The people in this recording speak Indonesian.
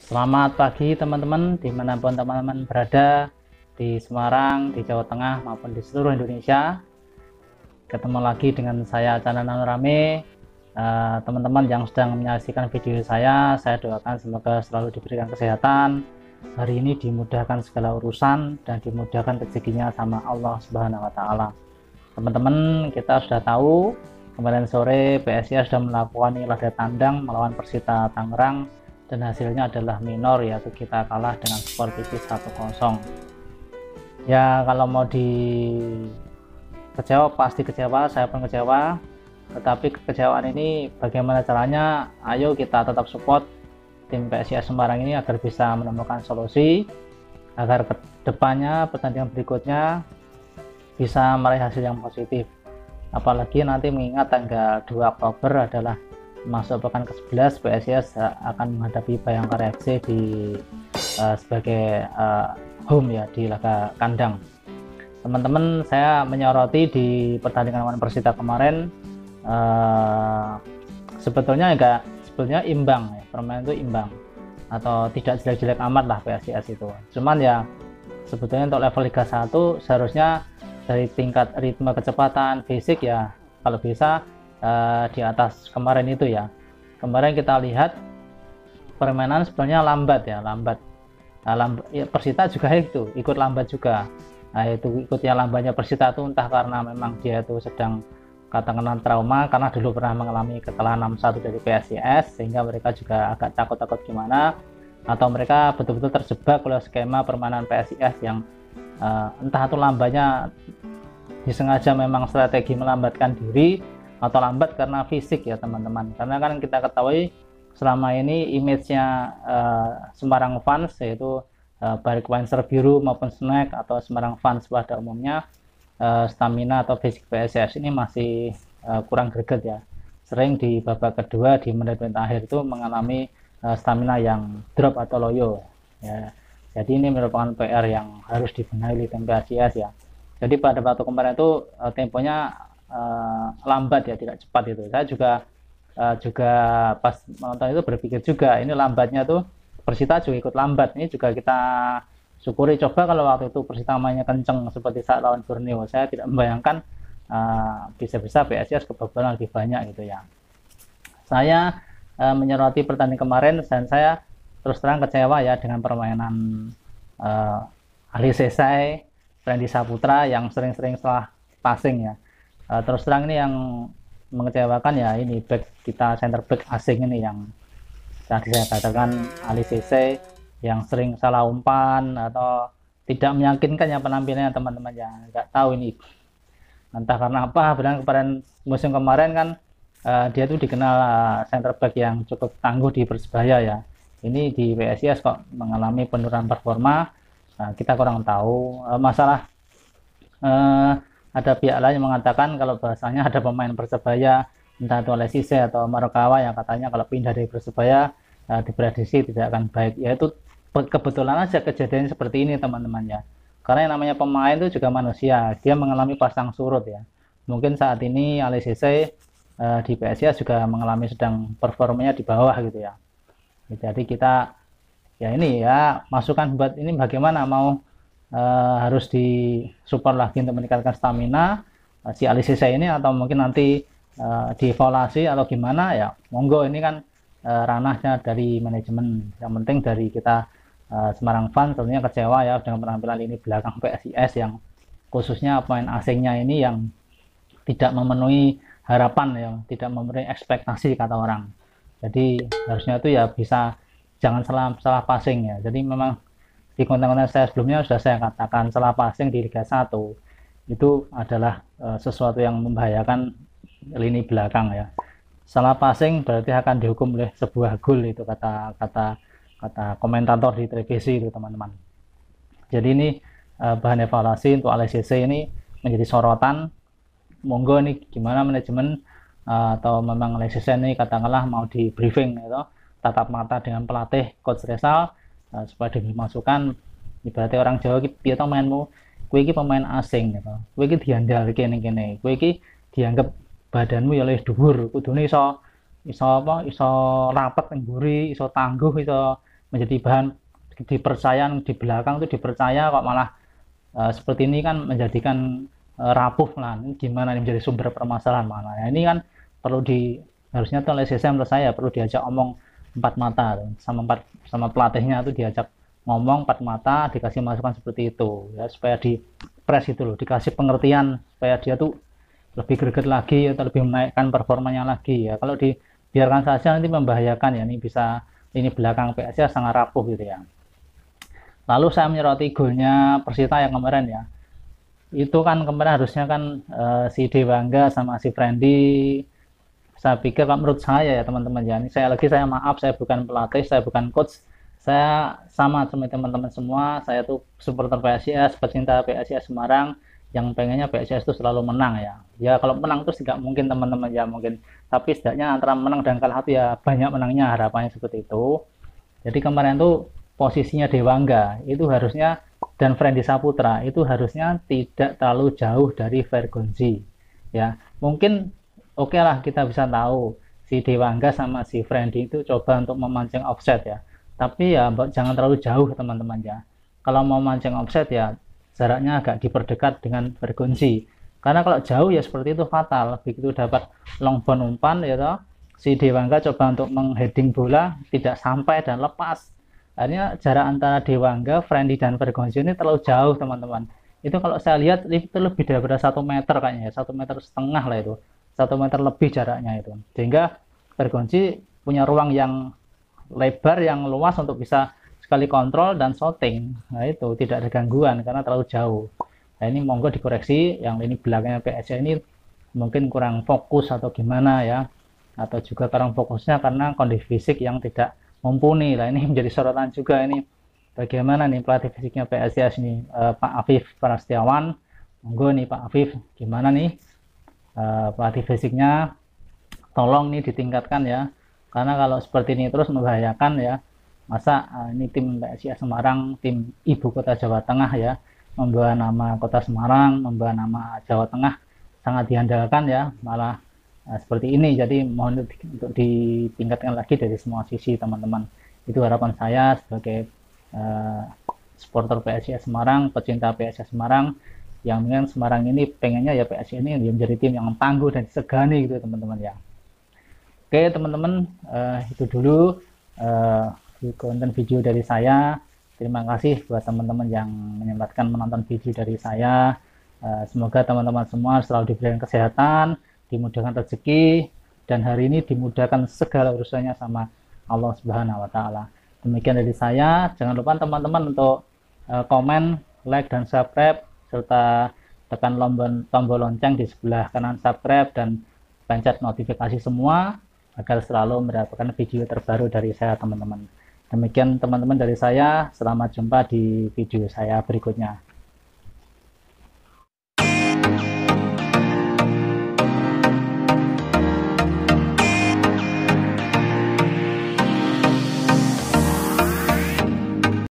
Selamat pagi teman-teman, dimanapun teman-teman berada, di Semarang, di Jawa Tengah, maupun di seluruh Indonesia. Ketemu lagi dengan saya, Chandra Rame. Teman-teman yang sedang menyaksikan video saya doakan semoga selalu diberikan kesehatan, hari ini dimudahkan segala urusan, dan dimudahkan rezekinya sama Allah Subhanahu wa Ta'ala. Teman-teman, kita sudah tahu kemarin sore PSIS sudah melakukan laga tandang melawan Persita Tangerang, dan hasilnya adalah minor, yaitu kita kalah dengan skor tipis 1-0. Ya, kalau mau kecewa pasti kecewa, saya pun kecewa, tetapi kekecewaan ini bagaimana caranya? Ayo kita tetap support tim PSIS Semarang ini agar bisa menemukan solusi, agar kedepannya pertandingan berikutnya bisa meraih hasil yang positif. Apalagi nanti mengingat tanggal 2 Oktober adalah masuk pekan ke-11, PSIS akan menghadapi Bayangkara FC sebagai home ya, di laga kandang. Teman-teman, saya menyoroti di pertandingan lawan Persita kemarin, sebetulnya imbang ya, permainan itu imbang atau tidak jelek-jelek amat lah PSIS itu. Cuman ya sebetulnya untuk level Liga 1 seharusnya dari tingkat ritme kecepatan fisik ya kalau bisa di atas kemarin itu ya. Kemarin kita lihat permainan sebenarnya lambat ya, Persita juga itu ikut lambat juga. Nah, itu ikutnya lambatnya Persita itu entah karena memang dia itu sedang katakanlah trauma karena dulu pernah mengalami kekalahan 6-1 dari PSIS sehingga mereka juga agak takut-takut gimana, atau mereka betul-betul terjebak oleh skema permainan PSIS yang entah itu lambatnya disengaja memang strategi melambatkan diri atau lambat karena fisik ya teman-teman. Karena kan kita ketahui selama ini image-nya Semarang fans, yaitu baik Windsor Biru maupun Snack atau Semarang fans pada umumnya, stamina atau fisik PSIS ini masih kurang greget ya. Sering di babak kedua di menit-menit akhir itu mengalami stamina yang drop atau loyo ya. Jadi ini merupakan PR yang harus dibenahi oleh tim PSIS ya. Jadi pada waktu kemarin itu temponya lambat ya, tidak cepat itu. Saya juga pas menonton itu berpikir juga ini lambatnya tuh Persita juga ikut lambat. Ini juga kita syukuri. Coba kalau waktu itu Persita mainnya kenceng seperti saat lawan Borneo, saya tidak membayangkan bisa-bisa PSIS kebobolan lebih banyak gitu ya. Saya menyoroti pertandingan kemarin dan saya terus terang kecewa ya dengan permainan Ali Sesai, Randy Saputra yang sering-sering salah passing ya. Terus terang ini yang mengecewakan ya, ini back kita, center back asing ini yang tadi saya katakan, Ali Sesai yang sering salah umpan atau tidak meyakinkan ya penampilannya teman-teman ya. Nggak tahu ini entah karena apa, benar kemarin musim kemarin kan dia tuh dikenal center back yang cukup tangguh di Persebaya ya. Ini di PSIS kok mengalami penurunan performa. Kita kurang tahu masalah. Ada pihak lain yang mengatakan kalau bahasanya ada pemain Persebaya entah itu Lesise atau Marokawa yang katanya kalau pindah dari Persebaya diprediksi tidak akan baik. Ya itu kebetulan aja kejadian seperti ini teman-teman ya. Karena yang namanya pemain itu juga manusia, dia mengalami pasang surut ya. Mungkin saat ini Lesise di PSIS juga mengalami sedang performanya di bawah gitu ya. Jadi kita ya ini ya masukan buat ini bagaimana mau harus disupport lagi untuk meningkatkan stamina si Ali Sesai ini, atau mungkin nanti dievaluasi atau gimana ya, monggo, ini kan ranahnya dari manajemen. Yang penting dari kita Semarang fans tentunya kecewa ya dengan penampilan ini belakang PSIS yang khususnya pemain asingnya ini yang tidak memenuhi harapan ya, tidak memenuhi ekspektasi kata orang. Jadi harusnya itu ya bisa jangan salah passing ya. Jadi memang di konten-konten saya sebelumnya sudah saya katakan salah passing di Liga 1 itu adalah sesuatu yang membahayakan lini belakang ya. Salah passing berarti akan dihukum oleh sebuah gol, itu kata komentator di televisi itu teman-teman. Jadi ini bahan evaluasi untuk ALCC ini menjadi sorotan. Monggo ini gimana manajemen atau memang ALCC ini katakanlah mau di briefing gitu, tatap mata dengan pelatih Coach Resal supaya dimasukkan. Ibaratnya orang Jawa ki piye to mainmu, kowe iki pemain asing gitu. Kowe iki diandalke ning kene. Kowe iki dianggap badanmu ya luwih dhuwur, kudune iso rapet ning mburi, iso tangguh, iso menjadi bahan dipercayaan di belakang itu dipercaya kok malah seperti ini kan menjadikan rapuh lah. Ini gimana ini menjadi sumber permasalahan mana? Ya, ini kan perlu harusnya tuh oleh CSM menurut saya perlu diajak omong empat mata sama pelatihnya tuh diajak ngomong empat mata, dikasih masukan seperti itu ya supaya di press itu loh, dikasih pengertian supaya dia tuh lebih greget lagi atau lebih menaikkan performanya lagi ya. Kalau dibiarkan saja nanti membahayakan ya, ini bisa ini belakang PSIS sangat rapuh gitu ya. Lalu saya menyoroti golnya Persita yang kemarin ya. Itu kan kemarin harusnya kan si Dewangga sama si Friendly, saya pikir menurut saya ya teman-teman ya, ini saya maaf, saya bukan pelatih, saya bukan coach, saya sama teman-teman semua, saya tuh supporter PSIS, pecinta PSIS Semarang yang pengennya PSIS itu selalu menang ya. Ya kalau menang terus nggak mungkin teman-teman ya mungkin, tapi setidaknya antara menang dan kalah itu ya banyak menangnya, harapannya seperti itu. Jadi kemarin tuh posisinya Dewangga itu harusnya dan Friendly Saputra itu harusnya tidak terlalu jauh dari Vergonzi ya. Mungkin oke lah kita bisa tahu si Dewangga sama si Friendly itu coba untuk memancing offset ya, tapi ya jangan terlalu jauh teman-teman ya. Kalau mau mancing offset ya jaraknya agak diperdekat dengan Vergonzi, karena kalau jauh ya seperti itu fatal. Begitu dapat long ball umpan ya toh, si Dewangga coba untuk mengheading bola tidak sampai dan lepas. Akhirnya jarak antara Dewangga, Friendly dan Vergonzi ini terlalu jauh teman-teman. Itu kalau saya lihat itu lebih daripada 1 meter kayaknya ya, 1,5 meter lah itu, 1 meter lebih jaraknya itu. Sehingga Vergonzi punya ruang yang lebar, yang luas untuk bisa sekali kontrol dan shooting. Nah itu tidak ada gangguan karena terlalu jauh. Nah ini monggo dikoreksi, yang ini belakangnya PSIS ini mungkin kurang fokus atau gimana ya, atau juga kurang fokusnya karena kondisi fisik yang tidak mumpuni lah. Ini menjadi sorotan juga, ini bagaimana nih pelatih fisiknya PSIS ini, Pak Afif Prasetyawan. Monggo nih Pak Afif, gimana nih pelatih fisiknya, tolong nih ditingkatkan ya, karena kalau seperti ini terus membahayakan ya. Masa ini tim PSIS Semarang, tim ibu kota Jawa Tengah ya, membawa nama kota Semarang, membawa nama Jawa Tengah sangat diandalkan ya, malah seperti ini. Jadi mohon untuk ditingkatkan lagi dari semua sisi teman-teman. Itu harapan saya sebagai supporter PSIS Semarang, pecinta PSIS Semarang, yang dengan Semarang ini pengennya ya PSIS ini menjadi tim yang tangguh dan disegani gitu teman-teman ya. Oke teman-teman, itu dulu konten video dari saya. Terima kasih buat teman-teman yang menyempatkan menonton video dari saya. Semoga teman-teman semua selalu diberikan kesehatan, dimudahkan rezeki, dan hari ini dimudahkan segala urusannya sama Allah Subhanahu wa Ta'ala. Demikian dari saya. Jangan lupa teman-teman untuk komen, like, dan subscribe, serta tekan tombol lonceng di sebelah kanan subscribe dan pencet notifikasi semua agar selalu mendapatkan video terbaru dari saya teman-teman. Demikian teman-teman dari saya. Selamat jumpa di video saya berikutnya.